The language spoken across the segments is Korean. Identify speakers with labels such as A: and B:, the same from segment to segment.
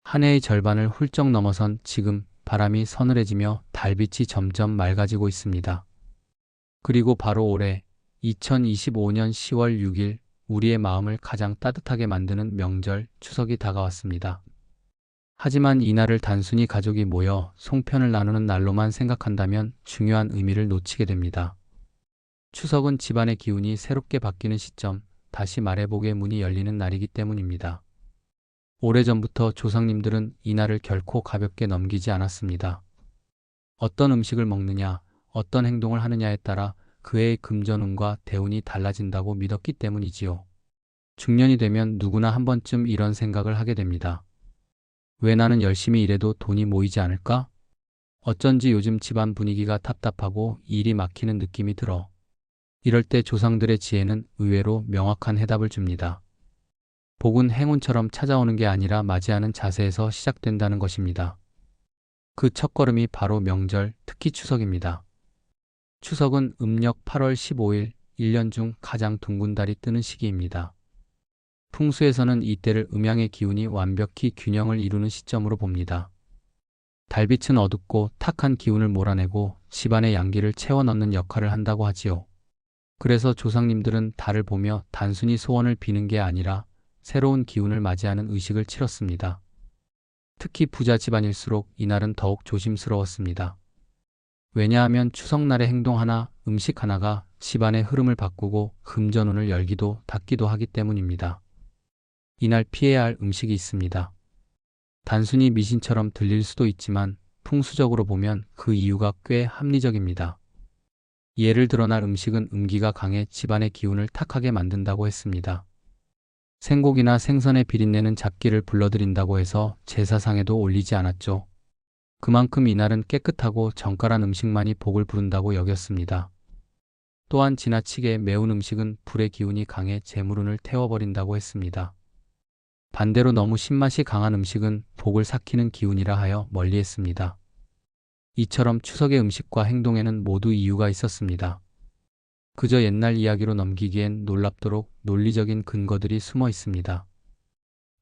A: 한 해의 절반을 훌쩍 넘어선 지금 바람이 서늘해지며 달빛이 점점 맑아지고 있습니다. 그리고 바로 올해 2025년 10월 6일 우리의 마음을 가장 따뜻하게 만드는 명절 추석이 다가왔습니다. 하지만 이날을 단순히 가족이 모여 송편을 나누는 날로만 생각한다면 중요한 의미를 놓치게 됩니다. 추석은 집안의 기운이 새롭게 바뀌는 시점, 다시 말해보게 문이 열리는 날이기 때문입니다. 오래전부터 조상님들은 이날을 결코 가볍게 넘기지 않았습니다. 어떤 음식을 먹느냐, 어떤 행동을 하느냐에 따라 그의 금전운과 대운이 달라진다고 믿었기 때문이지요. 중년이 되면 누구나 한 번쯤 이런 생각을 하게 됩니다. 왜 나는 열심히 일해도 돈이 모이지 않을까? 어쩐지 요즘 집안 분위기가 답답하고 일이 막히는 느낌이 들어. 이럴 때 조상들의 지혜는 의외로 명확한 해답을 줍니다. 복은 행운처럼 찾아오는 게 아니라 맞이하는 자세에서 시작된다는 것입니다. 그 첫걸음이 바로 명절, 특히 추석입니다. 추석은 음력 8월 15일, 1년 중 가장 둥근 달이 뜨는 시기입니다. 풍수에서는 이때를 음양의 기운이 완벽히 균형을 이루는 시점으로 봅니다. 달빛은 어둡고 탁한 기운을 몰아내고 집안의 양기를 채워 넣는 역할을 한다고 하지요. 그래서 조상님들은 달을 보며 단순히 소원을 비는 게 아니라 새로운 기운을 맞이하는 의식을 치렀습니다. 특히 부자 집안일수록 이날은 더욱 조심스러웠습니다. 왜냐하면 추석날의 행동 하나, 음식 하나가 집안의 흐름을 바꾸고 금전운을 열기도 닫기도 하기 때문입니다. 이날 피해야 할 음식이 있습니다. 단순히 미신처럼 들릴 수도 있지만 풍수적으로 보면 그 이유가 꽤 합리적입니다. 예를 들어 날 음식은 음기가 강해 집안의 기운을 탁하게 만든다고 했습니다. 생고기나 생선의 비린내는 잡기를 불러들인다고 해서 제사상에도 올리지 않았죠. 그만큼 이날은 깨끗하고 정갈한 음식만이 복을 부른다고 여겼습니다. 또한 지나치게 매운 음식은 불의 기운이 강해 재물운을 태워버린다고 했습니다. 반대로 너무 신맛이 강한 음식은 복을 삭히는 기운이라 하여 멀리했습니다. 이처럼 추석의 음식과 행동에는 모두 이유가 있었습니다. 그저 옛날 이야기로 넘기기엔 놀랍도록 논리적인 근거들이 숨어 있습니다.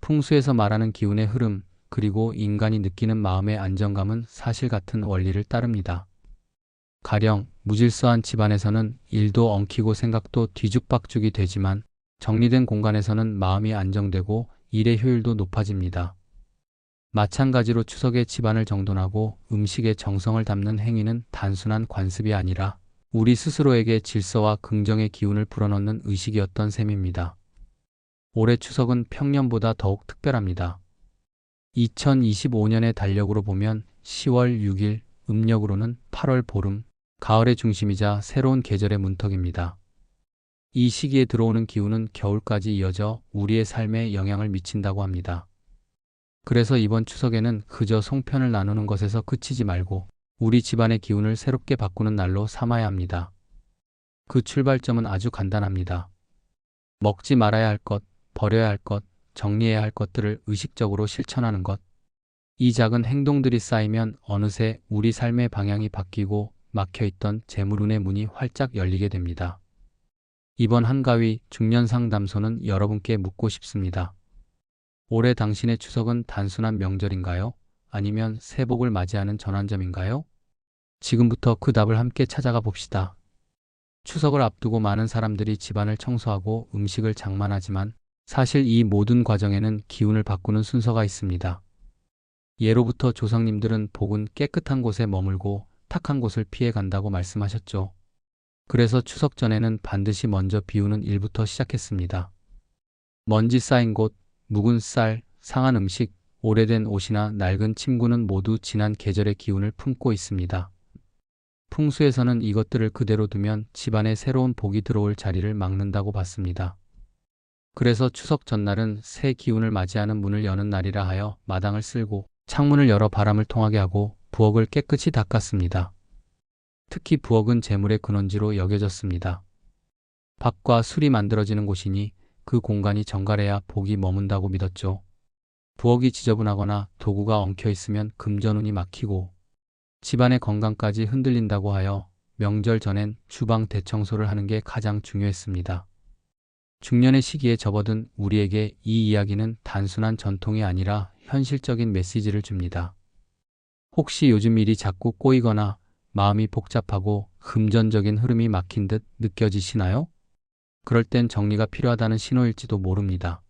A: 풍수에서 말하는 기운의 흐름, 그리고 인간이 느끼는 마음의 안정감은 사실 같은 원리를 따릅니다. 가령 무질서한 집안에서는 일도 엉키고 생각도 뒤죽박죽이 되지만 정리된 공간에서는 마음이 안정되고 일의 효율도 높아집니다. 마찬가지로 추석에 집안을 정돈하고 음식에 정성을 담는 행위는 단순한 관습이 아니라 우리 스스로에게 질서와 긍정의 기운을 불어넣는 의식이었던 셈입니다. 올해 추석은 평년보다 더욱 특별합니다. 2025년의 달력으로 보면 10월 6일, 음력으로는 8월 보름, 가을의 중심이자 새로운 계절의 문턱입니다. 이 시기에 들어오는 기운은 겨울까지 이어져 우리의 삶에 영향을 미친다고 합니다. 그래서 이번 추석에는 그저 송편을 나누는 것에서 그치지 말고 우리 집안의 기운을 새롭게 바꾸는 날로 삼아야 합니다. 그 출발점은 아주 간단합니다. 먹지 말아야 할 것, 버려야 할 것, 정리해야 할 것들을 의식적으로 실천하는 것. 이 작은 행동들이 쌓이면 어느새 우리 삶의 방향이 바뀌고 막혀있던 재물운의 문이 활짝 열리게 됩니다. 이번 한가위 중년 상담소는 여러분께 묻고 싶습니다. 올해 당신의 추석은 단순한 명절인가요? 아니면 새복을 맞이하는 전환점인가요? 지금부터 그 답을 함께 찾아가 봅시다. 추석을 앞두고 많은 사람들이 집안을 청소하고 음식을 장만하지만 사실 이 모든 과정에는 기운을 바꾸는 순서가 있습니다. 예로부터 조상님들은 복은 깨끗한 곳에 머물고 탁한 곳을 피해 간다고 말씀하셨죠. 그래서 추석 전에는 반드시 먼저 비우는 일부터 시작했습니다. 먼지 쌓인 곳, 묵은 쌀, 상한 음식, 오래된 옷이나 낡은 침구는 모두 지난 계절의 기운을 품고 있습니다. 풍수에서는 이것들을 그대로 두면 집안에 새로운 복이 들어올 자리를 막는다고 봤습니다. 그래서 추석 전날은 새 기운을 맞이하는 문을 여는 날이라 하여 마당을 쓸고 창문을 열어 바람을 통하게 하고 부엌을 깨끗이 닦았습니다. 특히 부엌은 재물의 근원지로 여겨졌습니다. 밥과 술이 만들어지는 곳이니 그 공간이 정갈해야 복이 머문다고 믿었죠. 부엌이 지저분하거나 도구가 엉켜 있으면 금전운이 막히고 집안의 건강까지 흔들린다고 하여 명절 전엔 주방 대청소를 하는 게 가장 중요했습니다. 중년의 시기에 접어든 우리에게 이 이야기는 단순한 전통이 아니라 현실적인 메시지를 줍니다. 혹시 요즘 일이 자꾸 꼬이거나 마음이 복잡하고 금전적인 흐름이 막힌 듯 느껴지시나요? 그럴 땐 정리가 필요하다는 신호일지도 모릅니다.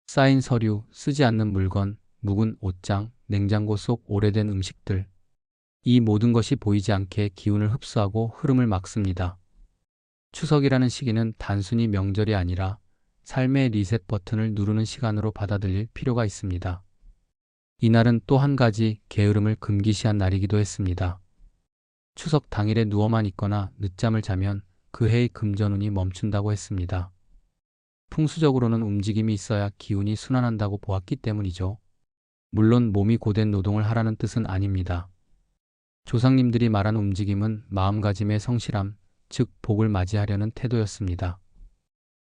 A: 쌓인 서류, 쓰지 않는 물건, 묵은 옷장, 냉장고 속 오래된 음식들. 이 모든 것이 보이지 않게 기운을 흡수하고 흐름을 막습니다. 추석이라는 시기는 단순히 명절이 아니라 삶의 리셋 버튼을 누르는 시간으로 받아들일 필요가 있습니다. 이날은 또 한 가지 게으름을 금기시한 날이기도 했습니다. 추석 당일에 누워만 있거나 늦잠을 자면 그 해의 금전운이 멈춘다고 했습니다. 풍수적으로는 움직임이 있어야 기운이 순환한다고 보았기 때문이죠. 물론 몸이 고된 노동을 하라는 뜻은 아닙니다. 조상님들이 말한 움직임은 마음가짐의 성실함, 즉 복을 맞이하려는 태도였습니다.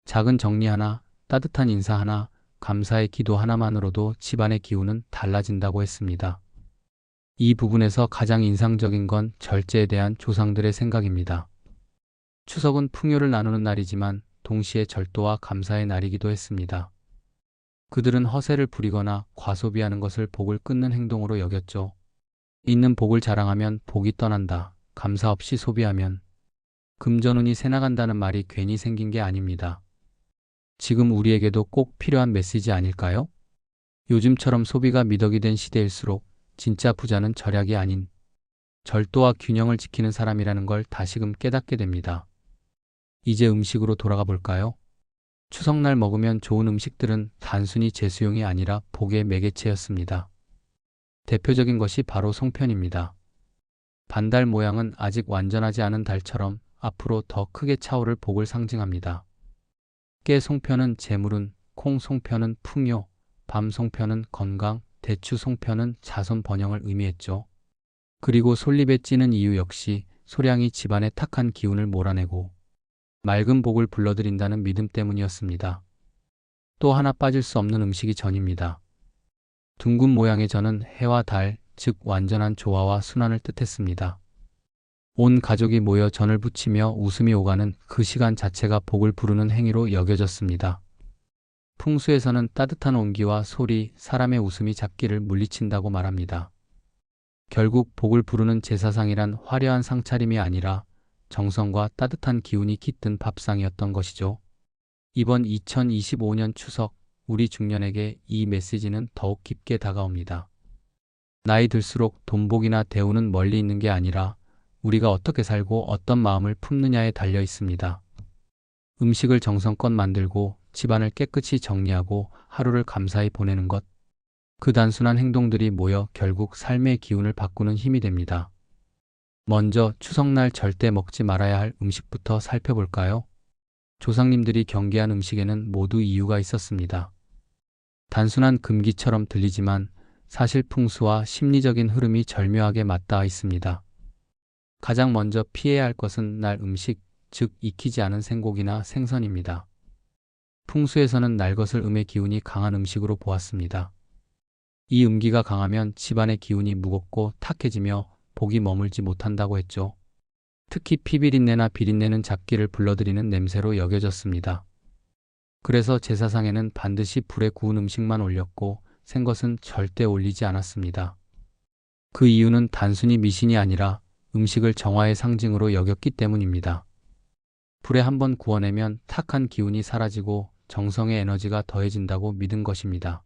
A: 작은 정리 하나, 따뜻한 인사 하나, 감사의 기도 하나만으로도 집안의 기운은 달라진다고 했습니다. 이 부분에서 가장 인상적인 건 절제에 대한 조상들의 생각입니다. 추석은 풍요를 나누는 날이지만 동시에 절도와 감사의 날이기도 했습니다. 그들은 허세를 부리거나 과소비하는 것을 복을 끊는 행동으로 여겼죠. 있는 복을 자랑하면 복이 떠난다. 감사 없이 소비하면 금전운이 새나간다는 말이 괜히 생긴 게 아닙니다. 지금 우리에게도 꼭 필요한 메시지 아닐까요? 요즘처럼 소비가 미덕이 된 시대일수록 진짜 부자는 절약이 아닌 절도와 균형을 지키는 사람이라는 걸 다시금 깨닫게 됩니다. 이제 음식으로 돌아가 볼까요? 추석날 먹으면 좋은 음식들은 단순히 제수용이 아니라 복의 매개체였습니다. 대표적인 것이 바로 송편입니다. 반달 모양은 아직 완전하지 않은 달처럼 앞으로 더 크게 차오를 복을 상징합니다. 깨 송편은 재물운, 콩 송편은 풍요, 밤 송편은 건강, 대추 송편은 자손 번영을 의미했죠. 그리고 솔잎에 찌는 이유 역시 소량이 집안의 탁한 기운을 몰아내고 맑은 복을 불러들인다는 믿음 때문이었습니다. 또 하나 빠질 수 없는 음식이 전입니다. 둥근 모양의 전은 해와 달, 즉 완전한 조화와 순환을 뜻했습니다. 온 가족이 모여 전을 부치며 웃음이 오가는 그 시간 자체가 복을 부르는 행위로 여겨졌습니다. 풍수에서는 따뜻한 온기와 소리, 사람의 웃음이 잡기를 물리친다고 말합니다. 결국 복을 부르는 제사상이란 화려한 상차림이 아니라 정성과 따뜻한 기운이 깃든 밥상이었던 것이죠. 이번 2025년 추석, 우리 중년에게 이 메시지는 더욱 깊게 다가옵니다. 나이 들수록 돈복이나 대우는 멀리 있는 게 아니라 우리가 어떻게 살고 어떤 마음을 품느냐에 달려 있습니다. 음식을 정성껏 만들고 집안을 깨끗이 정리하고 하루를 감사히 보내는 것. 그 단순한 행동들이 모여 결국 삶의 기운을 바꾸는 힘이 됩니다. 먼저 추석날 절대 먹지 말아야 할 음식부터 살펴볼까요? 조상님들이 경계한 음식에는 모두 이유가 있었습니다. 단순한 금기처럼 들리지만 사실 풍수와 심리적인 흐름이 절묘하게 맞닿아 있습니다. 가장 먼저 피해야 할 것은 날 음식, 즉 익히지 않은 생고기나 생선입니다. 풍수에서는 날 것을 음의 기운이 강한 음식으로 보았습니다. 이 음기가 강하면 집안의 기운이 무겁고 탁해지며 복이 머물지 못한다고 했죠. 특히 피비린내나 비린내는 잡기를 불러들이는 냄새로 여겨졌습니다. 그래서 제사상에는 반드시 불에 구운 음식만 올렸고 생것은 절대 올리지 않았습니다. 그 이유는 단순히 미신이 아니라 음식을 정화의 상징으로 여겼기 때문입니다. 불에 한번 구워내면 탁한 기운이 사라지고 정성의 에너지가 더해진다고 믿은 것입니다.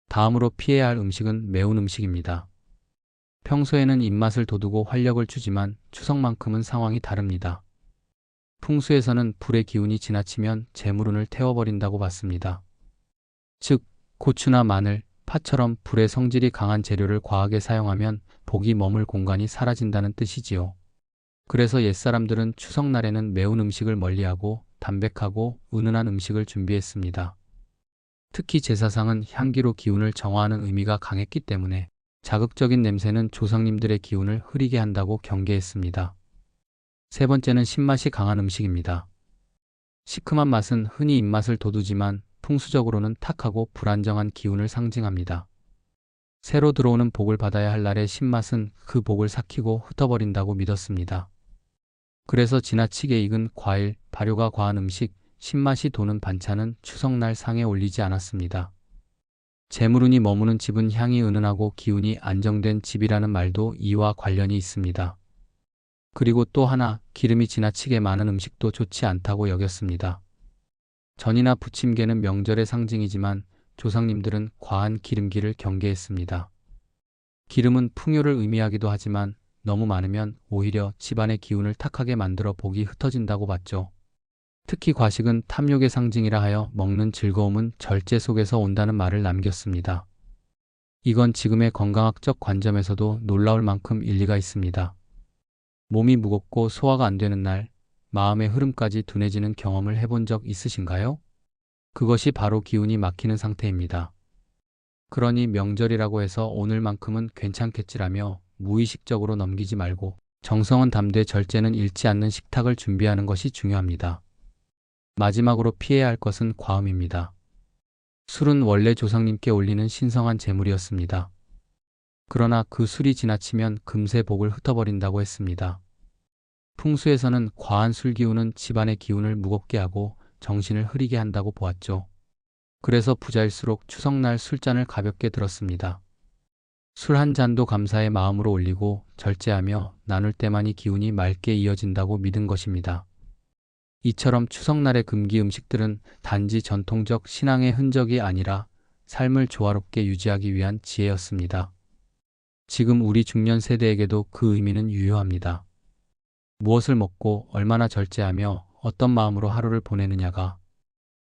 A: 다음으로 피해야 할 음식은 매운 음식입니다. 평소에는 입맛을 돋우고 활력을 주지만 추석만큼은 상황이 다릅니다. 풍수에서는 불의 기운이 지나치면 재물운을 태워버린다고 봤습니다. 즉, 고추나 마늘, 파처럼 불의 성질이 강한 재료를 과하게 사용하면 복이 머물 공간이 사라진다는 뜻이지요. 그래서 옛사람들은 추석날에는 매운 음식을 멀리하고 담백하고 은은한 음식을 준비했습니다. 특히 제사상은 향기로 기운을 정화하는 의미가 강했기 때문에 자극적인 냄새는 조상님들의 기운을 흐리게 한다고 경계했습니다. 세 번째는 신맛이 강한 음식입니다. 시큼한 맛은 흔히 입맛을 돋우지만 풍수적으로는 탁하고 불안정한 기운을 상징합니다. 새로 들어오는 복을 받아야 할 날의 신맛은 그 복을 삭히고 흩어버린다고 믿었습니다. 그래서 지나치게 익은 과일, 발효가 과한 음식, 신맛이 도는 반찬은 추석날 상에 올리지 않았습니다. 재물운이 머무는 집은 향이 은은하고 기운이 안정된 집이라는 말도 이와 관련이 있습니다. 그리고 또 하나, 기름이 지나치게 많은 음식도 좋지 않다고 여겼습니다. 전이나 부침개는 명절의 상징이지만 조상님들은 과한 기름기를 경계했습니다. 기름은 풍요를 의미하기도 하지만 너무 많으면 오히려 집안의 기운을 탁하게 만들어 복이 흩어진다고 봤죠. 특히 과식은 탐욕의 상징이라 하여 먹는 즐거움은 절제 속에서 온다는 말을 남겼습니다. 이건 지금의 건강학적 관점에서도 놀라울 만큼 일리가 있습니다. 몸이 무겁고 소화가 안 되는 날, 마음의 흐름까지 둔해지는 경험을 해본 적 있으신가요? 그것이 바로 기운이 막히는 상태입니다. 그러니 명절이라고 해서 오늘만큼은 괜찮겠지라며 무의식적으로 넘기지 말고 정성은 담되 절제는 잃지 않는 식탁을 준비하는 것이 중요합니다. 마지막으로 피해야 할 것은 과음입니다. 술은 원래 조상님께 올리는 신성한 제물이었습니다. 그러나 그 술이 지나치면 금세 복을 흩어버린다고 했습니다. 풍수에서는 과한 술 기운은 집안의 기운을 무겁게 하고 정신을 흐리게 한다고 보았죠. 그래서 부자일수록 추석날 술잔을 가볍게 들었습니다. 술 한 잔도 감사의 마음으로 올리고 절제하며 나눌 때만이 기운이 맑게 이어진다고 믿은 것입니다. 이처럼 추석날의 금기 음식들은 단지 전통적 신앙의 흔적이 아니라 삶을 조화롭게 유지하기 위한 지혜였습니다. 지금 우리 중년 세대에게도 그 의미는 유효합니다. 무엇을 먹고 얼마나 절제하며 어떤 마음으로 하루를 보내느냐가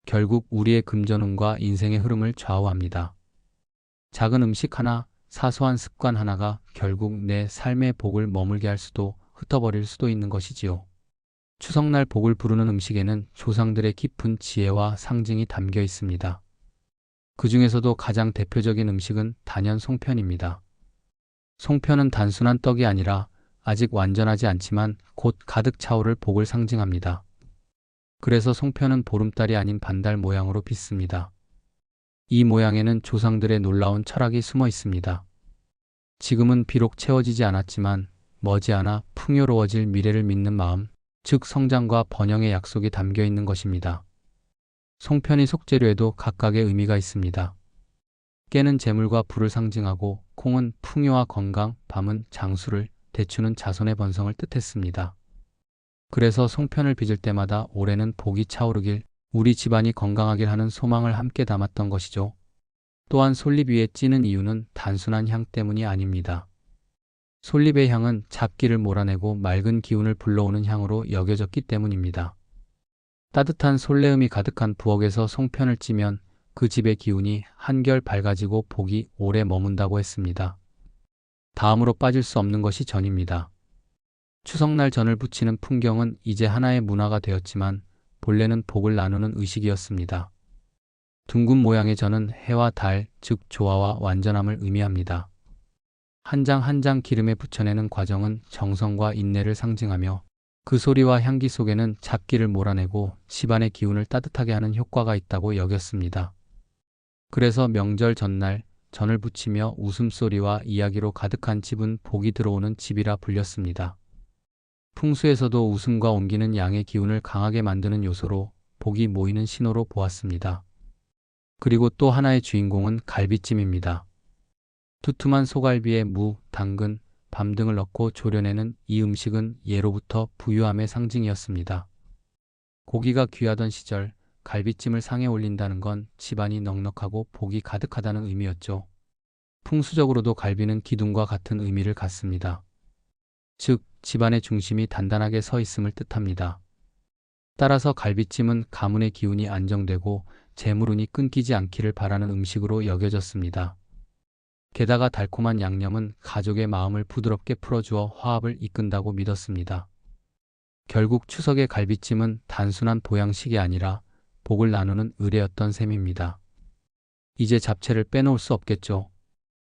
A: 결국 우리의 금전운과 인생의 흐름을 좌우합니다. 작은 음식 하나, 사소한 습관 하나가 결국 내 삶의 복을 머물게 할 수도 흩어버릴 수도 있는 것이지요. 추석날 복을 부르는 음식에는 조상들의 깊은 지혜와 상징이 담겨 있습니다. 그 중에서도 가장 대표적인 음식은 단연 송편입니다. 송편은 단순한 떡이 아니라 아직 완전하지 않지만 곧 가득 차오를 복을 상징합니다. 그래서 송편은 보름달이 아닌 반달 모양으로 빚습니다. 이 모양에는 조상들의 놀라운 철학이 숨어 있습니다. 지금은 비록 채워지지 않았지만 머지않아 풍요로워질 미래를 믿는 마음, 즉 성장과 번영의 약속이 담겨 있는 것입니다. 송편이 속재료에도 각각의 의미가 있습니다. 깨는 재물과 불을 상징하고 콩은 풍요와 건강, 밤은 장수를, 대추는 자손의 번성을 뜻했습니다. 그래서 송편을 빚을 때마다 올해는 복이 차오르길, 우리 집안이 건강하길 하는 소망을 함께 담았던 것이죠. 또한 솔잎 위에 찌는 이유는 단순한 향 때문이 아닙니다. 솔잎의 향은 잡기를 몰아내고 맑은 기운을 불러오는 향으로 여겨졌기 때문입니다. 따뜻한 솔내음이 가득한 부엌에서 송편을 찌면 그 집의 기운이 한결 밝아지고 복이 오래 머문다고 했습니다. 다음으로 빠질 수 없는 것이 전입니다. 추석날 전을 부치는 풍경은 이제 하나의 문화가 되었지만 본래는 복을 나누는 의식이었습니다. 둥근 모양의 전은 해와 달, 즉 조화와 완전함을 의미합니다. 한 장 한 장 기름에 붙여내는 과정은 정성과 인내를 상징하며 그 소리와 향기 속에는 잡기를 몰아내고 집안의 기운을 따뜻하게 하는 효과가 있다고 여겼습니다. 그래서 명절 전날 전을 부치며 웃음소리와 이야기로 가득한 집은 복이 들어오는 집이라 불렸습니다. 풍수에서도 웃음과 옮기는 양의 기운을 강하게 만드는 요소로 복이 모이는 신호로 보았습니다. 그리고 또 하나의 주인공은 갈비찜입니다. 두툼한 소갈비에 무, 당근, 밤 등을 넣고 졸여내는 이 음식은 예로부터 부유함의 상징이었습니다. 고기가 귀하던 시절 갈비찜을 상에 올린다는 건 집안이 넉넉하고 복이 가득하다는 의미였죠. 풍수적으로도 갈비는 기둥과 같은 의미를 갖습니다. 즉, 집안의 중심이 단단하게 서 있음을 뜻합니다. 따라서 갈비찜은 가문의 기운이 안정되고 재물운이 끊기지 않기를 바라는 음식으로 여겨졌습니다. 게다가 달콤한 양념은 가족의 마음을 부드럽게 풀어주어 화합을 이끈다고 믿었습니다. 결국 추석의 갈비찜은 단순한 보양식이 아니라 복을 나누는 의례였던 셈입니다. 이제 잡채를 빼놓을 수 없겠죠.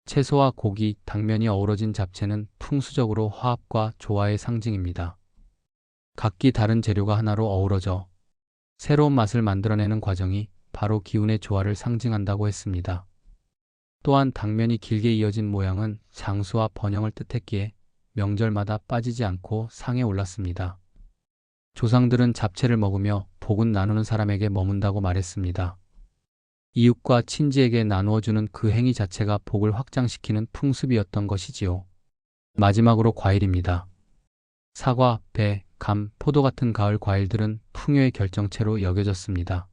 A: 채소와 고기, 당면이 어우러진 잡채는 풍수적으로 화합과 조화의 상징입니다. 각기 다른 재료가 하나로 어우러져 새로운 맛을 만들어내는 과정이 바로 기운의 조화를 상징한다고 했습니다. 또한 당면이 길게 이어진 모양은 장수와 번영을 뜻했기에 명절마다 빠지지 않고 상에 올랐습니다. 조상들은 잡채를 먹으며 복은 나누는 사람에게 머문다고 말했습니다. 이웃과 친지에게 나누어주는 그 행위 자체가 복을 확장시키는 풍습이었던 것이지요. 마지막으로 과일입니다. 사과, 배, 감, 포도 같은 가을 과일들은 풍요의 결정체로 여겨졌습니다.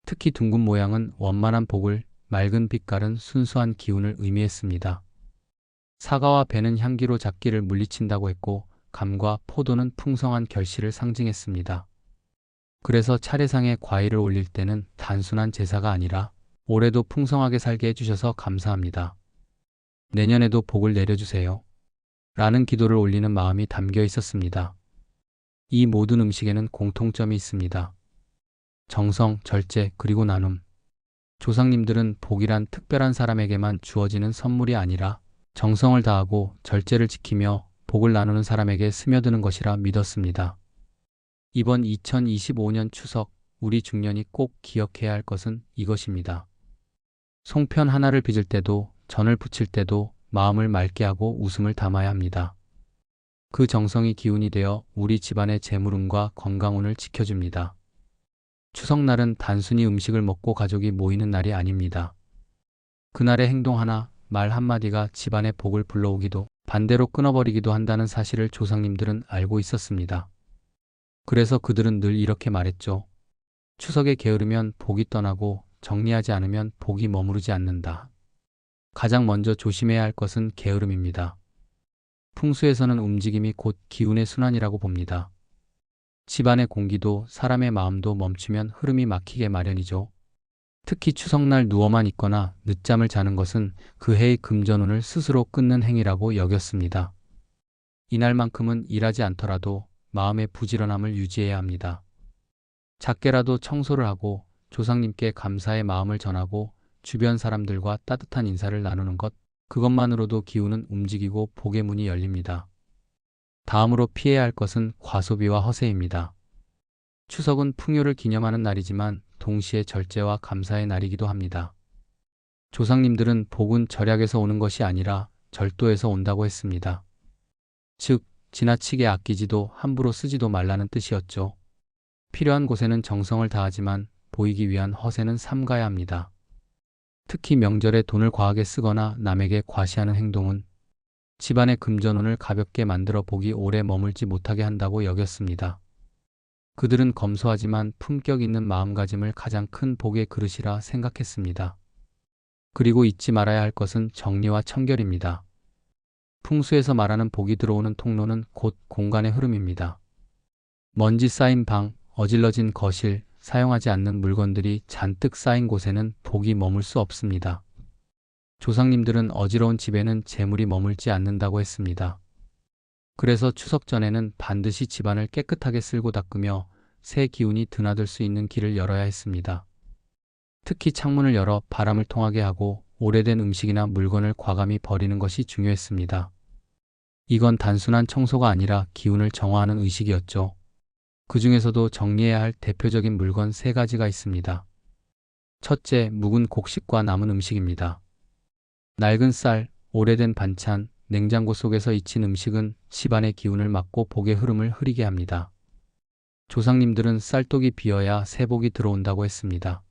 A: 특히 둥근 모양은 원만한 복을, 맑은 빛깔은 순수한 기운을 의미했습니다. 사과와 배는 향기로 잡기를 물리친다고 했고, 감과 포도는 풍성한 결실을 상징했습니다. 그래서 차례상에 과일을 올릴 때는 단순한 제사가 아니라 올해도 풍성하게 살게 해주셔서 감사합니다. 내년에도 복을 내려주세요. 라는 기도를 올리는 마음이 담겨 있었습니다. 이 모든 음식에는 공통점이 있습니다. 정성, 절제, 그리고 나눔. 조상님들은 복이란 특별한 사람에게만 주어지는 선물이 아니라 정성을 다하고 절제를 지키며 복을 나누는 사람에게 스며드는 것이라 믿었습니다. 이번 2025년 추석, 우리 중년이 꼭 기억해야 할 것은 이것입니다. 송편 하나를 빚을 때도, 전을 부칠 때도 마음을 맑게 하고 웃음을 담아야 합니다. 그 정성이 기운이 되어 우리 집안의 재물운과 건강운을 지켜줍니다. 추석날은 단순히 음식을 먹고 가족이 모이는 날이 아닙니다. 그날의 행동 하나, 말 한마디가 집안의 복을 불러오기도, 반대로 끊어버리기도 한다는 사실을 조상님들은 알고 있었습니다. 그래서 그들은 늘 이렇게 말했죠. 추석에 게으르면 복이 떠나고 정리하지 않으면 복이 머무르지 않는다. 가장 먼저 조심해야 할 것은 게으름입니다. 풍수에서는 움직임이 곧 기운의 순환이라고 봅니다. 집안의 공기도 사람의 마음도 멈추면 흐름이 막히게 마련이죠. 특히 추석날 누워만 있거나 늦잠을 자는 것은 그 해의 금전운을 스스로 끊는 행위라고 여겼습니다. 이날만큼은 일하지 않더라도 마음의 부지런함을 유지해야 합니다. 작게라도 청소를 하고 조상님께 감사의 마음을 전하고 주변 사람들과 따뜻한 인사를 나누는 것, 그것만으로도 기운은 움직이고 복의 문이 열립니다. 다음으로 피해야 할 것은 과소비와 허세입니다. 추석은 풍요를 기념하는 날이지만 동시에 절제와 감사의 날이기도 합니다. 조상님들은 복은 절약에서 오는 것이 아니라 절도에서 온다고 했습니다. 즉, 지나치게 아끼지도 함부로 쓰지도 말라는 뜻이었죠. 필요한 곳에는 정성을 다하지만 보이기 위한 허세는 삼가야 합니다. 특히 명절에 돈을 과하게 쓰거나 남에게 과시하는 행동은 집안의 금전운을 가볍게 만들어 복이 오래 머물지 못하게 한다고 여겼습니다. 그들은 검소하지만 품격 있는 마음가짐을 가장 큰 복의 그릇이라 생각했습니다. 그리고 잊지 말아야 할 것은 정리와 청결입니다. 풍수에서 말하는 복이 들어오는 통로는 곧 공간의 흐름입니다. 먼지 쌓인 방, 어질러진 거실, 사용하지 않는 물건들이 잔뜩 쌓인 곳에는 복이 머물 수 없습니다. 조상님들은 어지러운 집에는 재물이 머물지 않는다고 했습니다. 그래서 추석 전에는 반드시 집안을 깨끗하게 쓸고 닦으며 새 기운이 드나들 수 있는 길을 열어야 했습니다. 특히 창문을 열어 바람을 통하게 하고 오래된 음식이나 물건을 과감히 버리는 것이 중요했습니다. 이건 단순한 청소가 아니라 기운을 정화하는 의식이었죠. 그 중에서도 정리해야 할 대표적인 물건 3가지가 있습니다. 첫째, 묵은 곡식과 남은 음식입니다. 낡은 쌀, 오래된 반찬, 냉장고 속에서 잊힌 음식은 집안의 기운을 막고 복의 흐름을 흐리게 합니다. 조상님들은 쌀독이 비어야 새 복이 들어온다고 했습니다.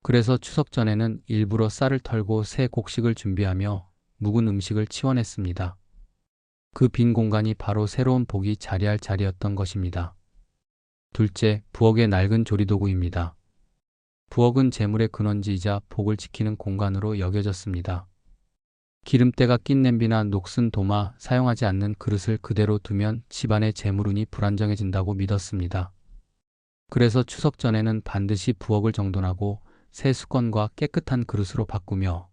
A: 그래서 추석 전에는 일부러 쌀을 털고 새 곡식을 준비하며 묵은 음식을 치워냈습니다. 그 빈 공간이 바로 새로운 복이 자리할 자리였던 것입니다. 둘째, 부엌의 낡은 조리도구입니다. 부엌은 재물의 근원지이자 복을 지키는 공간으로 여겨졌습니다. 기름때가 낀 냄비나 녹슨 도마, 사용하지 않는 그릇을 그대로 두면 집안의 재물운이 불안정해진다고 믿었습니다. 그래서 추석 전에는 반드시 부엌을 정돈하고 새 수건과 깨끗한 그릇으로 바꾸며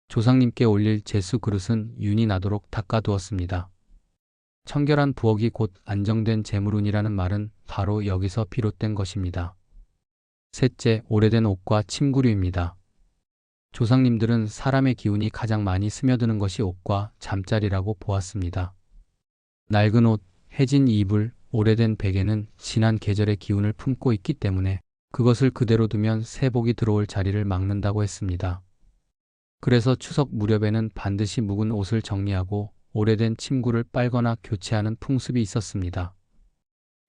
A: 조상님께 올릴 제수 그릇은 윤이 나도록 닦아두었습니다. 청결한 부엌이 곧 안정된 재물운이라는 말은 바로 여기서 비롯된 것입니다. 셋째, 오래된 옷과 침구류입니다. 조상님들은 사람의 기운이 가장 많이 스며드는 것이 옷과 잠자리라고 보았습니다. 낡은 옷, 해진 이불, 오래된 베개는 지난 계절의 기운을 품고 있기 때문에 그것을 그대로 두면 새 복이 들어올 자리를 막는다고 했습니다. 그래서 추석 무렵에는 반드시 묵은 옷을 정리하고 오래된 침구를 빨거나 교체하는 풍습이 있었습니다.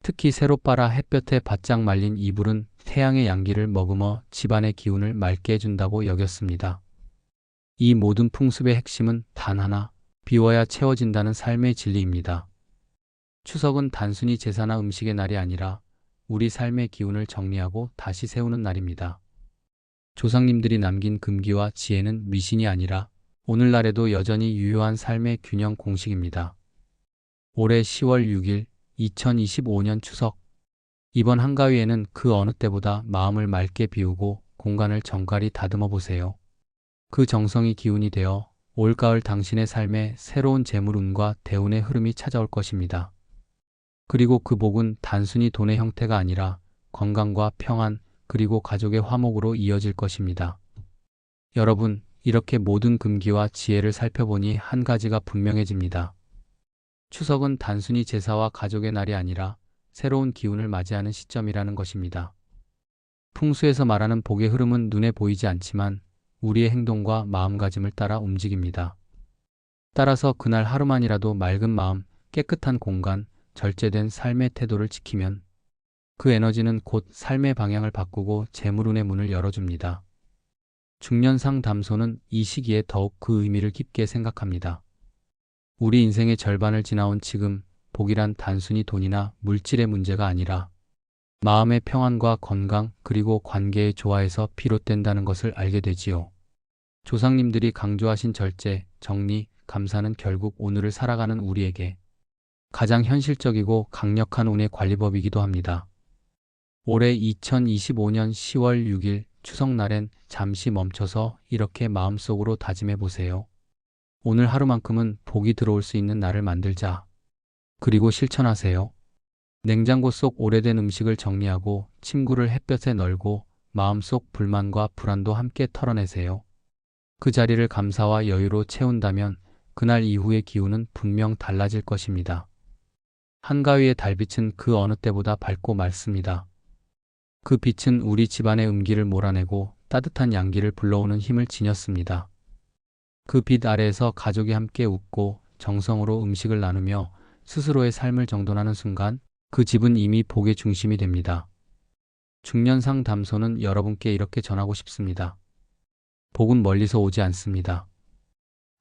A: 특히 새로 빨아 햇볕에 바짝 말린 이불은 태양의 양기를 머금어 집안의 기운을 맑게 해준다고 여겼습니다. 이 모든 풍습의 핵심은 단 하나, 비워야 채워진다는 삶의 진리입니다. 추석은 단순히 제사나 음식의 날이 아니라 우리 삶의 기운을 정리하고 다시 세우는 날입니다. 조상님들이 남긴 금기와 지혜는 미신이 아니라 오늘날에도 여전히 유효한 삶의 균형 공식입니다. 올해 10월 6일 2025년 추석. 이번 한가위에는 그 어느 때보다 마음을 맑게 비우고 공간을 정갈히 다듬어 보세요. 그 정성이 기운이 되어 올가을 당신의 삶에 새로운 재물운과 대운의 흐름이 찾아올 것입니다. 그리고 그 복은 단순히 돈의 형태가 아니라 건강과 평안, 그리고 가족의 화목으로 이어질 것입니다. 여러분, 이렇게 모든 금기와 지혜를 살펴보니 한 가지가 분명해집니다. 추석은 단순히 제사와 가족의 날이 아니라 새로운 기운을 맞이하는 시점이라는 것입니다. 풍수에서 말하는 복의 흐름은 눈에 보이지 않지만 우리의 행동과 마음가짐을 따라 움직입니다. 따라서 그날 하루만이라도 맑은 마음, 깨끗한 공간, 절제된 삶의 태도를 지키면 그 에너지는 곧 삶의 방향을 바꾸고 재물운의 문을 열어줍니다. 중년상 담소는 이 시기에 더욱 그 의미를 깊게 생각합니다. 우리 인생의 절반을 지나온 지금 복이란 단순히 돈이나 물질의 문제가 아니라 마음의 평안과 건강 그리고 관계의 조화에서 비롯된다는 것을 알게 되지요. 조상님들이 강조하신 절제, 정리, 감사는 결국 오늘을 살아가는 우리에게 가장 현실적이고 강력한 운의 관리법이기도 합니다. 올해 2025년 10월 6일 추석날엔 잠시 멈춰서 이렇게 마음속으로 다짐해 보세요. 오늘 하루만큼은 복이 들어올 수 있는 날을 만들자. 그리고 실천하세요. 냉장고 속 오래된 음식을 정리하고 침구를 햇볕에 널고 마음속 불만과 불안도 함께 털어내세요. 그 자리를 감사와 여유로 채운다면 그날 이후의 기운은 분명 달라질 것입니다. 한가위의 달빛은 그 어느 때보다 밝고 맑습니다. 그 빛은 우리 집안의 음기를 몰아내고 따뜻한 양기를 불러오는 힘을 지녔습니다. 그 빛 아래에서 가족이 함께 웃고 정성으로 음식을 나누며 스스로의 삶을 정돈하는 순간 그 집은 이미 복의 중심이 됩니다. 중년상 담소는 여러분께 이렇게 전하고 싶습니다. 복은 멀리서 오지 않습니다.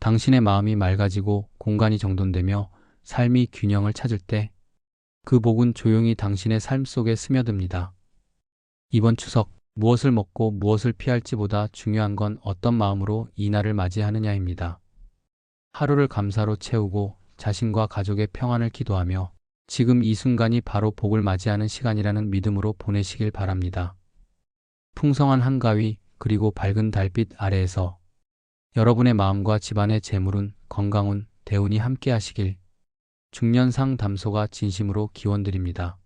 A: 당신의 마음이 맑아지고 공간이 정돈되며 삶이 균형을 찾을 때 그 복은 조용히 당신의 삶 속에 스며듭니다. 이번 추석, 무엇을 먹고 무엇을 피할지보다 중요한 건 어떤 마음으로 이 날을 맞이하느냐입니다. 하루를 감사로 채우고 자신과 가족의 평안을 기도하며 지금 이 순간이 바로 복을 맞이하는 시간이라는 믿음으로 보내시길 바랍니다. 풍성한 한가위 그리고 밝은 달빛 아래에서 여러분의 마음과 집안의 재물운, 건강운, 대운이 함께 하시길 중년상 담소가 진심으로 기원드립니다.